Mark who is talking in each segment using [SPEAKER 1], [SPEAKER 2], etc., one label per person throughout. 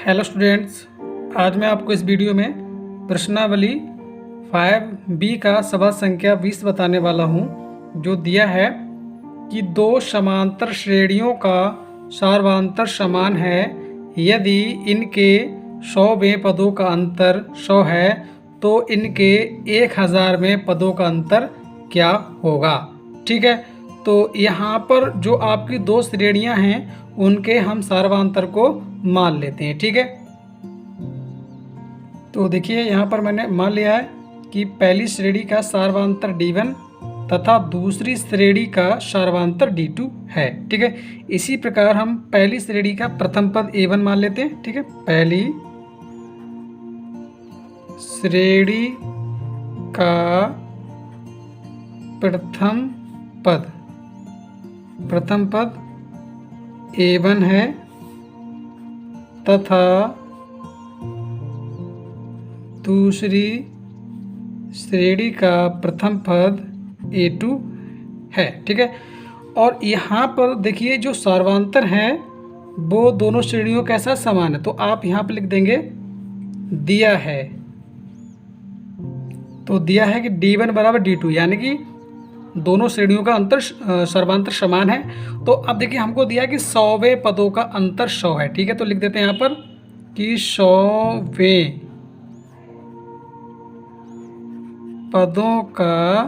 [SPEAKER 1] Hello students, आज मैं आपको इस वीडियो में प्रश्नावली 5B का सवाल संख्या 20 बताने वाला हूं, जो दिया है कि दो समांतर श्रेणियों का सार्वधातुक समान है यदि इनके 100वें पदों का अंतर 100 है तो इनके 1000 में पदों का अंतर क्या होगा। ठीक है, तो यहाँ पर जो आपकी दो श्रेणियाँ हैं उनके हम सार्वधातुक को मान लेते हैं। ठीक है, तो देखिए यहाँ पर मैंने मान लिया है कि पहली श्रेणी का सार्वधातुक D1 तथा दूसरी श्रेणी का सार्वधातुक D2 है। ठीक है, इसी प्रकार हम पहली श्रेणी का प्रथम पद A1 मान लेते हैं। ठीक है, पहली श्रेणी का प्रथम पद A1 है तथा दूसरी श्रेणी का प्रथम पद A2 है। ठीक है, और यहाँ पर देखिए जो सार्वधातुक है वो दोनों श्रेणियों के साथ समान है, तो आप यहाँ पर लिख देंगे दिया है, तो दिया है कि D1 बराबर D2, यानी कि दोनों श्रेणियों का अंतर सार्वधातुक समान है। तो अब देखिए हमको दिया है कि 100वें पदों का अंतर 100 है। ठीक है, तो लिख देते हैं यहाँ पर कि 100वें पदों का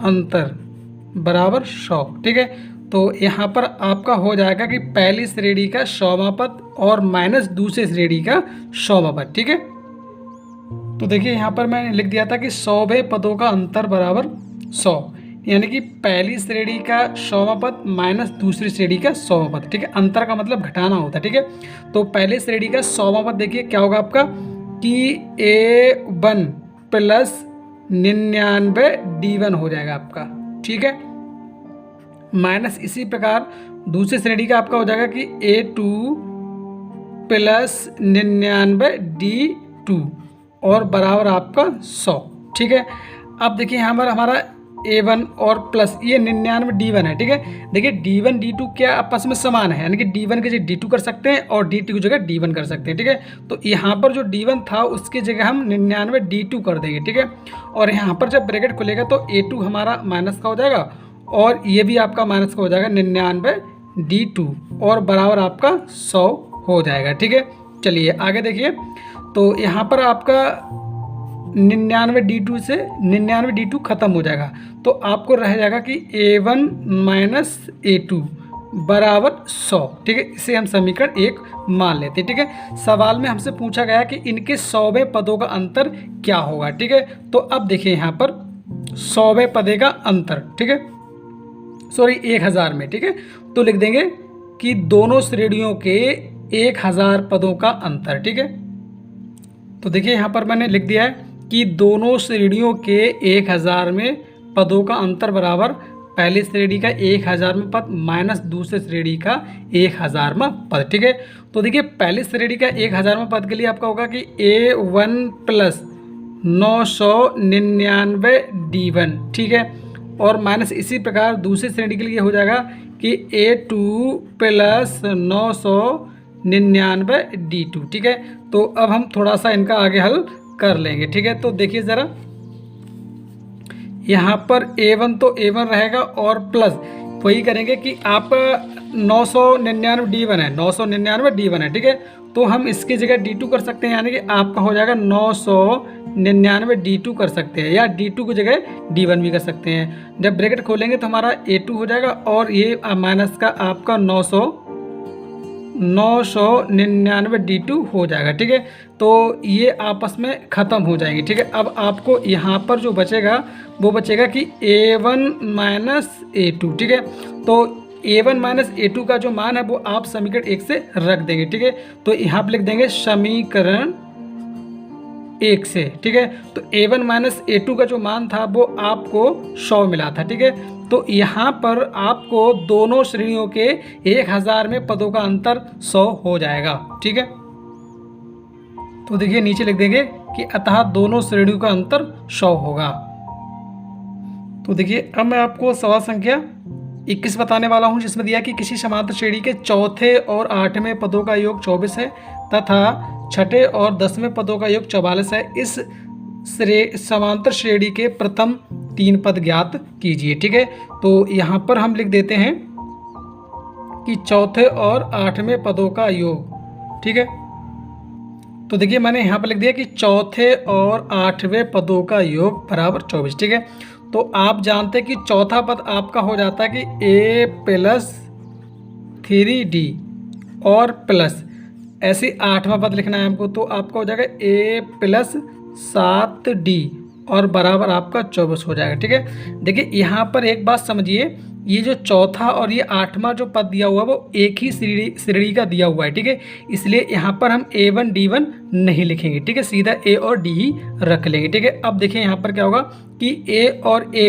[SPEAKER 1] अंतर बराबर 100। ठीक है, तो यहाँ पर आपका हो जाएगा कि पहली श्रेणी का 100वां पद और माइनस दूसरी श्रेणी का 100वां पद। ठीक है, तो देखिए यहाँ पर मैंने लिख दिया था कि 100वें पदों का अंतर बराबर 100, यानी कि पहली श्रेणी का 100वां पद माइनस दूसरी श्रेणी का 100वां पद। ठीक है, अंतर का मतलब घटाना होता है। ठीक है, तो पहली श्रेणी का 100वां पद देखिए क्या होगा आपका कि A1 प्लस 99 D1 हो जाएगा आपका। ठीक है, माइनस इसी प्रकार दूसरी श्रेणी का आपका हो जाएगा कि A2 प्लस 99 D2 और बराबर आपका 100। ठीक है, अब देखिए यहाँ पर हमारा A1 और प्लस ये 99 D1 है। ठीक है, देखिए D1 D2 क्या आपस में समान है, यानी कि D1 की जगह D2 कर सकते हैं और D2 की जगह D1 कर सकते हैं। ठीक है, तो यहाँ पर जो D1 था उसकी जगह हम 99 D2 कर देंगे। ठीक है, और यहाँ पर जब ब्रैकेट खुलेगा तो A2 हमारा माइनस का हो जाएगा और ये भी आपका माइनस का हो जाएगा 99 D2 और बराबर आपका 100 हो जाएगा। ठीक है, चलिए आगे देखिए, तो यहाँ पर आपका 99 D2 से 99 D2 खत्म हो जाएगा, तो आपको रह जाएगा कि A1 माइनस A2 बराबर 100। ठीक है, इसे हम समीकरण 1 मान लेते हैं। ठीक है, सवाल में हमसे पूछा गया कि इनके 100वें पदों का अंतर क्या होगा। ठीक है, तो अब देखिए यहाँ पर 100वें पदे का अंतर, ठीक है, सॉरी 1000 में। ठीक है, तो लिख देंगे कि दोनों श्रेणियों के 1000 पदों का अंतर। ठीक है, तो देखिए यहाँ पर मैंने लिख दिया है कि दोनों श्रेणियों के 1000 में पदों का अंतर बराबर पहली श्रेणी का 1000 में पद माइनस दूसरी श्रेणी का 1000 में पद। ठीक है, तो देखिए पहली श्रेणी का 1000 में पद के लिए आपका होगा कि A1 प्लस 999 D1। ठीक है, और माइनस इसी प्रकार दूसरी श्रेणी के लिए हो जाएगा कि A2 प्लस 999 D2। ठीक है, तो अब हम थोड़ा सा इनका आगे हल कर लेंगे। ठीक है, तो देखिए ज़रा यहाँ पर A1 तो A1 रहेगा और प्लस वही करेंगे कि आपका 999 D1 है, 999 D1 है। ठीक है, तो हम इसकी जगह D2 कर सकते हैं, यानी कि आपका हो जाएगा 999 D2 कर सकते हैं, या D2 की जगह D1 भी कर सकते हैं। जब ब्रैकेट खोलेंगे तो हमारा A2 हो जाएगा और ये माइनस का आपका 999 D2 हो जाएगा। ठीक है, तो ये आपस में ख़त्म हो जाएंगे। ठीक है, अब आपको यहाँ पर जो बचेगा वो बचेगा कि A1 माइनस A2। ठीक है, तो A1 माइनस A2 का जो मान है वो आप समीकरण 1 से रख देंगे। ठीक है, तो यहाँ पर लिख देंगे समीकरण 1 से। ठीक है, तो A1 माइनस A2 का जो मान था वो आपको 100 मिला था। ठीक है, तो यहाँ पर आपको दोनों श्रेणियों के 1000 में पदों का अंतर 100 हो जाएगा। ठीक है, तो देखिए नीचे लिख देंगे कि अतः दोनों श्रेणियों का अंतर 100 होगा। तो देखिए अब मैं आपको सवाल संख्या 21 बताने वाला हूँ, जिसमें दिया कि किसी समांतर श्रेणी के चौथे और 8वें पदों का योग 24 है तथा छठे और 10वें पदों का योग 44 है। इस समांतर श्रेणी के प्रथम 3 पद ज्ञात कीजिए। ठीक है, तो यहाँ पर हम लिख देते हैं कि चौथे और 8वें पदों का योग। ठीक है, तो देखिए मैंने यहाँ पर लिख दिया कि चौथे और 8वें पदों का योग बराबर 24। ठीक है, तो आप जानते हैं कि चौथा पद आपका हो जाता है कि a प्लस 3d और प्लस ऐसे 8वां पद लिखना है हमको, तो आपका हो जाएगा a प्लस 7d और बराबर आपका 24 हो जाएगा। ठीक है, देखिए यहाँ पर एक बात समझिए, ये जो चौथा और ये 8वां जो पद दिया हुआ है वो एक ही श्रेणी का दिया हुआ है। ठीक है, इसलिए यहाँ पर हम a1 d1 नहीं लिखेंगे। ठीक है, सीधा a और d ही रख लेंगे। ठीक है, अब देखिए यहाँ पर क्या होगा कि a और a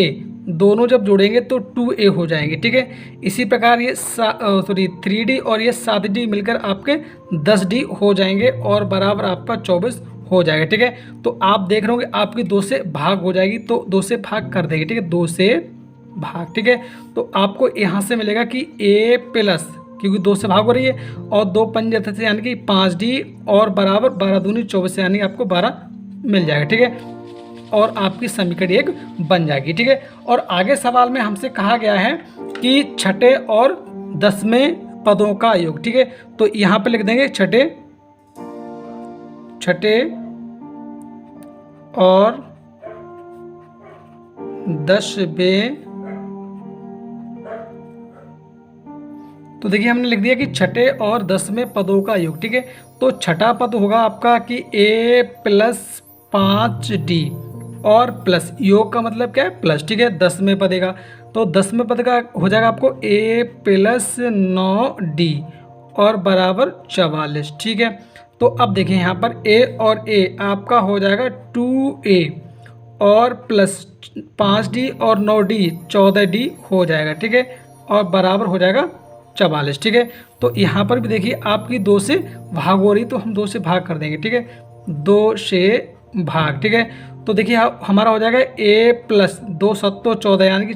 [SPEAKER 1] दोनों जब जोड़ेंगे तो 2a हो जाएंगे। ठीक है, इसी प्रकार ये 3d और ये 7d मिलकर आपके 10d हो जाएंगे और बराबर आपका 24 हो जाएगा। ठीक है, तो आप देख रहे होंगे आपकी 2 से भाग हो जाएगी, तो 2 से भाग कर देंगे। ठीक है, 2 से भाग। ठीक है, तो आपको यहाँ से मिलेगा कि a प्लस, क्योंकि 2 से भाग हो रही है, और 2 पंजे थे यानी कि 5d और बराबर 12 दूनी 24 यानी आपको 12 मिल जाएगा। ठीक है, और आपकी समीकरण एक बन जाएगी। ठीक है, और आगे सवाल में हमसे कहा गया है कि छठे और 10वें पदों का योग। ठीक है, तो यहाँ पे लिख देंगे छठे और 10वें। तो देखिए हमने लिख दिया कि छठे और 10वें पदों का योग। ठीक है, तो छठा पद होगा आपका कि a प्लस 5d और प्लस, योग का मतलब क्या है प्लस। ठीक है, 10वें पद का, तो 10वें पद का हो जाएगा आपको a प्लस 9d और बराबर 44। ठीक है, तो अब देखिए यहाँ पर a और a आपका हो जाएगा 2a और प्लस 5d और 9d 14d हो जाएगा। ठीक है, और बराबर हो जाएगा 44। ठीक है, तो यहाँ पर भी देखिए आपकी 2 से भाग हो रही, तो हम 2 से भाग कर देंगे। ठीक है, 2 से भाग। ठीक है, तो देखिए हमारा हो जाएगा a प्लस 2 7 14 यानी कि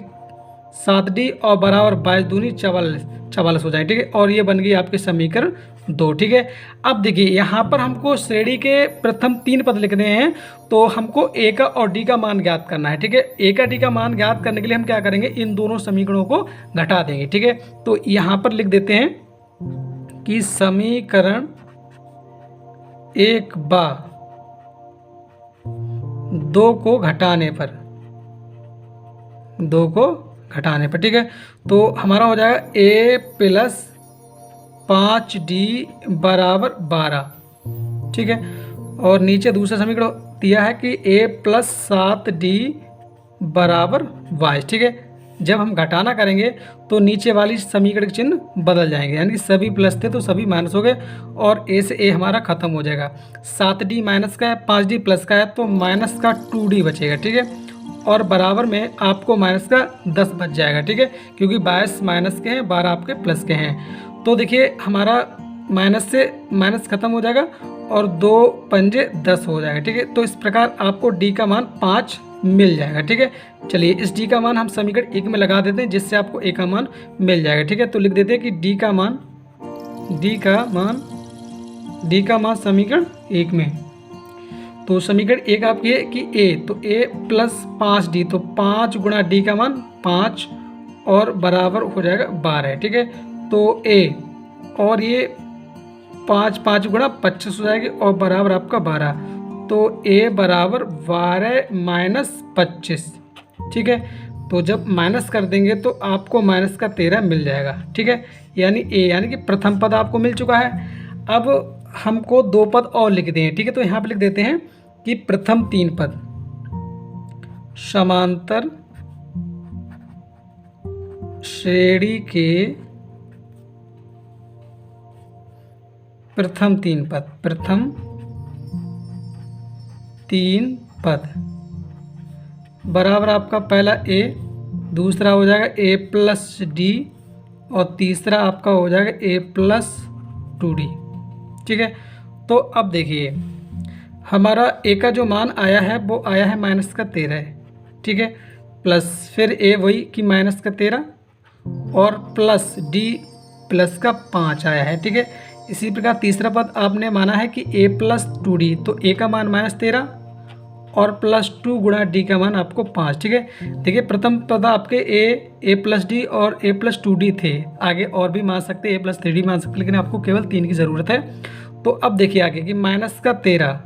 [SPEAKER 1] 7d और बराबर 22 दूनी 44 हो जाएगी। ठीक है, और ये बन गई आपकी समीकरण 2। ठीक है, अब देखिए यहाँ पर हमको श्रेणी के प्रथम 3 पद लिखने हैं, तो हमको a का और d का मान ज्ञात करना है। ठीक है, a का d का मान ज्ञात करने के लिए हम क्या करेंगे, इन दोनों समीकरणों को घटा देंगे। ठीक है, तो यहाँ पर लिख देते हैं कि समीकरण 2 को घटाने पर, 2 को घटाने पर। ठीक है, तो हमारा हो जाएगा a प्लस 5d बराबर 12। ठीक है, और नीचे दूसरा समीकरण दिया है कि a प्लस 7d बराबर 22। ठीक है, जब हम घटाना करेंगे तो नीचे वाली समीकरण के चिन्ह बदल जाएंगे, यानी कि सभी प्लस थे तो सभी माइनस हो गए और a से a हमारा खत्म हो जाएगा। 7d माइनस का है, 5d प्लस का है, तो माइनस का 2d बचेगा। ठीक है, और बराबर में आपको माइनस का 10 बच जाएगा। ठीक है, क्योंकि 22 माइनस के हैं, 12 आपके प्लस के हैं। तो देखिए हमारा माइनस से माइनस खत्म हो जाएगा और 2 पंजे 10 हो जाएगा। ठीक है, तो इस प्रकार आपको d का मान 5 मिल जाएगा। ठीक है, चलिए इस d का मान हम समीकरण 1 में लगा देते हैं, जिससे आपको a का मान मिल जाएगा। ठीक है, तो लिख देते हैं कि d का मान समीकरण 1 में, तो समीकरण 1 आपकी है कि a, तो a प्लस 5d, तो 5 गुणा d का मान 5 और बराबर हो जाएगा 12। ठीक है, तो a और ये 5 गुणा 25 हो जाएगी और बराबर आपका 12, तो a बराबर 12 माइनस 25। ठीक है, तो जब माइनस कर देंगे तो आपको माइनस का 13 मिल जाएगा। ठीक है, यानी a यानी कि प्रथम पद आपको मिल चुका है। अब हमको 2 पद और लिख दें। ठीक है, तो यहाँ पर लिख देते हैं कि प्रथम 3 पद समांतर श्रेणी के प्रथम 3 पद बराबर आपका पहला a, दूसरा हो जाएगा a प्लस d और तीसरा आपका हो जाएगा a प्लस 2d। ठीक है, तो अब देखिए हमारा a का जो मान आया है वो आया है माइनस का 13 है। ठीक है, प्लस फिर a वही कि माइनस का 13 और प्लस डी प्लस का 5 आया है, ठीक है। इसी प्रकार तीसरा पद आपने माना है कि a प्लस 2d, तो a का मान -13 और प्लस 2 गुणा डी का मान आपको 5, ठीक है। देखिए प्रथम पद आपके a प्लस डी और a प्लस 2d थे, आगे और भी मान सकते, a प्लस 3d मान सकते, लेकिन आपको केवल 3 की ज़रूरत है। तो अब देखिए आगे कि माइनस का 13,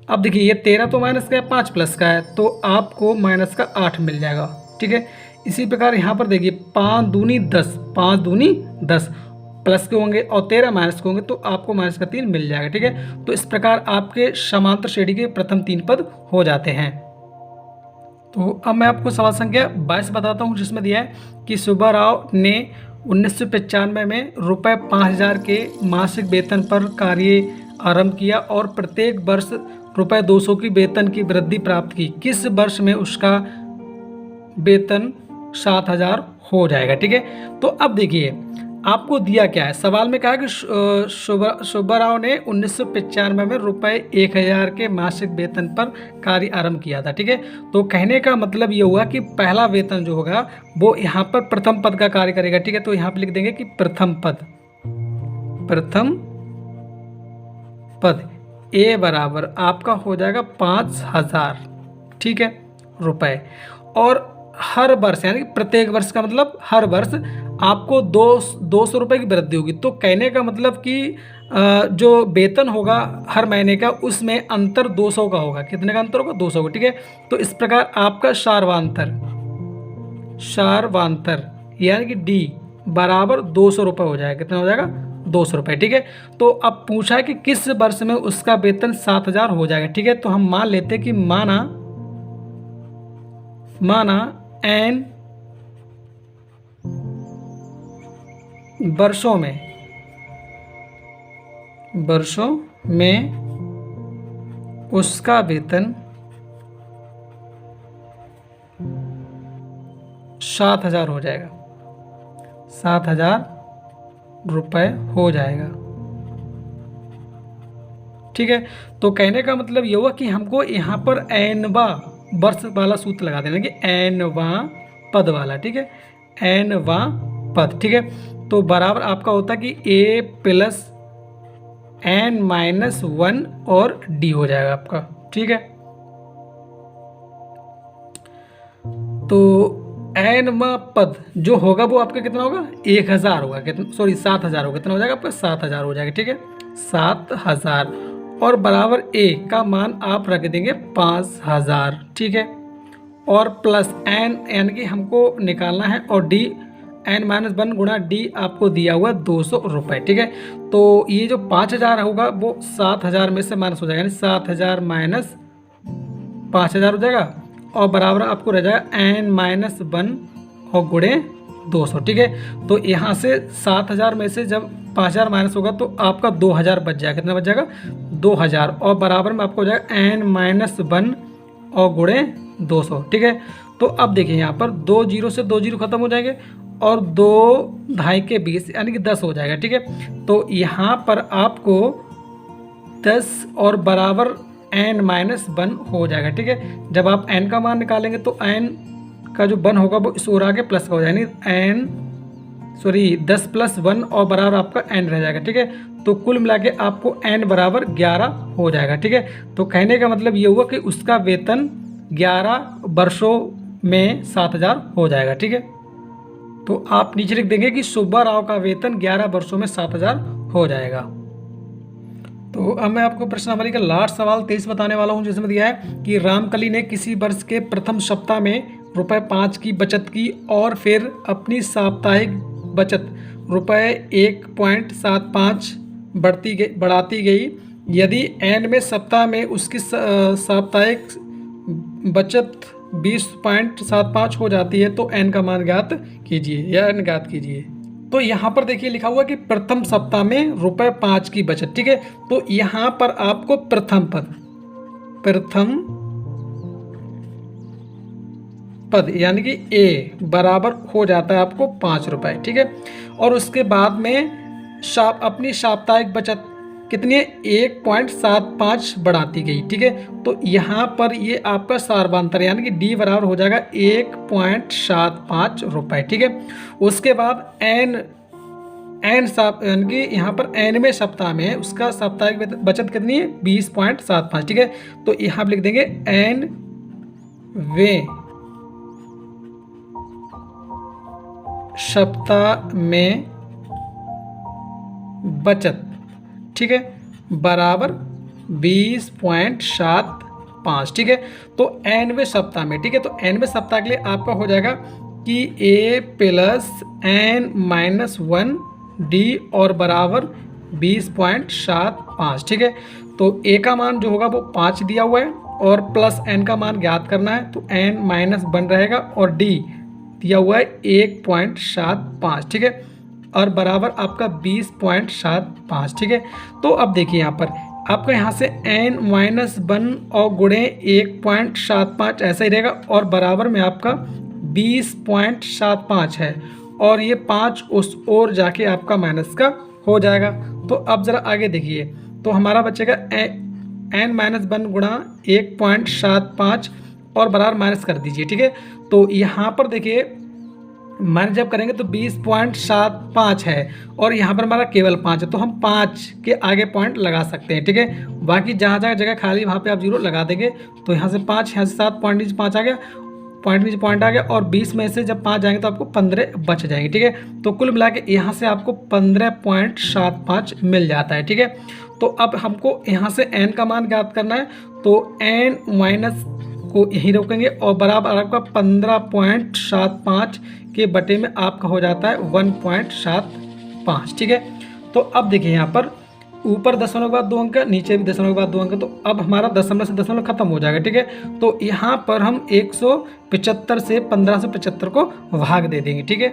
[SPEAKER 1] अब देखिए ये 13 तो माइनस का है, 5 प्लस का है, तो आपको माइनस का 8 मिल जाएगा, ठीक है। इसी प्रकार यहाँ पर देखिए 5 दूनी 10, 5 दूनी 10 प्लस के होंगे और 13 माइनस के होंगे, तो आपको माइनस का 3 मिल जाएगा, ठीक है। तो इस प्रकार आपके समांतर श्रेणी के प्रथम 3 पद हो जाते हैं। तो अब मैं आपको सवाल संख्या 22 बताता हूँ, जिसमें दिया है कि सुब्बा राव ने 1995 में रुपये 5000 के मासिक वेतन पर कार्य आरंभ किया और प्रत्येक वर्ष रुपये 200 की वेतन की वृद्धि प्राप्त की। किस वर्ष में उसका वेतन 7000 हो जाएगा, ठीक है। तो अब देखिए आपको दिया क्या है, सवाल में कहा कि सुब्बा राव ने 1995 में रुपये 1000 के मासिक वेतन पर कार्य आरंभ किया था, ठीक है। तो कहने का मतलब ये हुआ कि पहला वेतन जो होगा वो यहाँ पर प्रथम पद का कार्य करेगा, ठीक है। तो यहाँ पर लिख देंगे कि प्रथम पद, प्रथम पद ए बराबर आपका हो जाएगा 5000, ठीक है, रुपए। और हर वर्ष यानी प्रत्येक वर्ष का मतलब हर वर्ष आपको 200 रुपये की वृद्धि होगी। तो कहने का मतलब कि जो वेतन होगा हर महीने का उसमें अंतर 200 का होगा। कितने का अंतर होगा? 200 का, ठीक है। तो इस प्रकार आपका सार्वांतर यानी कि डी बराबर 200 रुपये हो जाएगा। कितना हो जाएगा? 200 रुपये, ठीक है। तो अब पूछा है कि किस वर्ष में उसका वेतन 7000 हो जाएगा, ठीक है। तो हम मान लेते हैं कि माना एन वर्षों में उसका वेतन 7000 हो जाएगा, 7000 रुपये हो जाएगा, ठीक है। तो कहने का मतलब ये हुआ कि हमको यहाँ पर एनवा वर्ष वाला सूत्र लगा देना कि एनवा पद वाला, ठीक है, एनवा पद, ठीक है। तो बराबर आपका होता है कि ए प्लस एन माइनस 1 और डी हो जाएगा आपका, ठीक है। तो एनवा पद जो होगा वो आपका कितना होगा? 1000 होगा, कितना, सॉरी 7000 होगा। कितना हो जाएगा आपका? 7000 हो जाएगा, ठीक है, 7000। और बराबर ए का मान आप रख देंगे 5000, ठीक है। और प्लस एन यानी कि हमको निकालना है, और डी एन माइनस 1 गुणा डी आपको दिया हुआ 200 रुपये, ठीक है। तो ये जो 5000 होगा वो 7000 में से माइनस हो जाएगा, यानी 7000 माइनस 5000 हो जाएगा, और बराबर आपको रह जाएगा एन माइनस 1 और गुणे 200, ठीक है। तो यहाँ से 7000 में से जब 5000 माइनस होगा तो आपका 2000 बच जाएगा। कितना बच जाएगा? 2000, और बराबर में आपको हो जाएगा एन माइनस 1 और गुणे 200, ठीक है। तो अब देखिए यहाँ पर 2 जीरो से 2 जीरो खत्म हो जाएंगे और 2 ढाई के 20 यानी कि 10 हो जाएगा, ठीक है। तो यहाँ पर आपको 10 और बराबर एन माइनस 1 हो जाएगा, ठीक है। जब आप एन का मान निकालेंगे तो एन का जो 1 होगा वो इस ओर आके प्लस का हो जाएगा, यानी एन सॉरी 10 प्लस 1 और बराबर आपका एन रह जाएगा, ठीक है। तो कुल मिला के आपको एन बराबर 11 हो जाएगा, ठीक है। तो कहने का मतलब ये हुआ कि उसका वेतन 11 वर्षों में 7000 हो जाएगा, ठीक है। तो आप नीचे लिख देंगे कि सुब्बा राव का वेतन 11 वर्षों में 7000 हो जाएगा। तो अब मैं आपको प्रश्नावली का लास्ट सवाल 23 बताने वाला हूं, जिसमें दिया है कि रामकली ने किसी वर्ष के प्रथम सप्ताह में रुपये 5 की बचत की और फिर अपनी साप्ताहिक बचत रुपये 1.75 बढ़ाती गई। यदि एन में सप्ताह में उसकी साप्ताहिक बचत 20.75 हो जाती है तो एन का मान ज्ञात कीजिए या एन ज्ञात कीजिए। तो यहाँ पर देखिए लिखा हुआ कि प्रथम सप्ताह में रुपये 5 की बचत, ठीक है। तो यहाँ पर आपको प्रथम पद यानी कि ए बराबर हो जाता है आपको 5 रुपये, ठीक है। और उसके बाद में अपनी साप्ताहिक बचत कितनी है 1.75 बढ़ाती गई, ठीक है। तो यहाँ पर ये आपका सार्वधांतर यानी कि डी बराबर हो जाएगा 1.75 रुपये, ठीक है। उसके बाद एन यानी कि यहाँ पर एनवें सप्ताह में उसका साप्ताहिक बचत कितनी है 20.75, ठीक है। तो यहाँ पर लिख देंगे एनवें सप्ताह में बचत, ठीक है, बराबर 20.75, ठीक है। तो एनवें सप्ताह में, ठीक है, तो एनवें सप्ताह के लिए आपका हो जाएगा कि ए प्लस एन माइनस 1 डी और बराबर 20.75, ठीक है। तो ए का मान जो होगा वो 5 दिया हुआ है और प्लस एन का मान ज्ञात करना है, तो एन माइनस 1 रहेगा और डी दिया हुआ है 1.75, ठीक है, और बराबर आपका 20.75, ठीक है। तो अब देखिए यहाँ पर आपका यहाँ से n माइनस 1 और गुणे 1.75 ऐसा ही रहेगा और बराबर में आपका 20.75 है और ये 5 उस ओर जाके आपका माइनस का हो जाएगा। तो अब ज़रा आगे देखिए, तो हमारा बचेगा n माइनस 1 गुणा 1.75 और बराबर माइनस कर दीजिए, ठीक है। तो यहाँ पर देखिए माइनस जब करेंगे तो 20.75 है और यहाँ पर हमारा केवल 5 है, तो हम 5 के आगे पॉइंट लगा सकते हैं, ठीक है। बाकी जहाँ जहाँ जगह खाली वहाँ पे आप 0 लगा देंगे। तो यहाँ से 5, यहाँ से 7, पॉइंट नीचे 5 आ गया, पॉइंट नीचे पॉइंट आ गया और 20 में से जब 5 जाएंगे तो आपको 15 बच जाएंगे, ठीक है। तो कुल मिला के यहाँ से आपको 15.75 मिल जाता है, ठीक है। तो अब हमको यहाँ से n का मान ज्ञात करना है, तो n माइनस को यहीं रोकेंगे और बराबर आपका 15.75 के बटे में आपका हो जाता है 1.75, ठीक है। तो अब देखिए यहाँ पर ऊपर दशमलव के बाद 2 अंक, नीचे भी दशमलव के बाद 2 अंक, तो अब हमारा दशमलव से दशमलव खत्म हो जाएगा, ठीक है। तो यहाँ पर हम 175 से 1575 को भाग दे देंगे, ठीक है।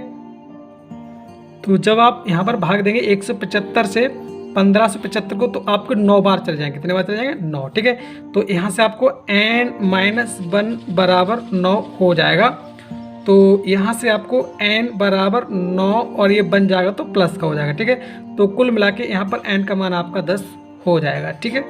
[SPEAKER 1] तो जब आप यहाँ पर भाग देंगे 175 से 1575 को, तो आपको 9 बार चले जाएंगे। कितने बार चले जाएंगे 9, ठीक है। तो यहाँ से आपको n माइनस 1 बराबर 9 हो जाएगा। तो यहाँ से आपको n बराबर 9 और ये बन जाएगा तो प्लस का हो जाएगा, ठीक है। तो कुल मिला के यहाँ पर n का मान आपका 10 हो जाएगा, ठीक है।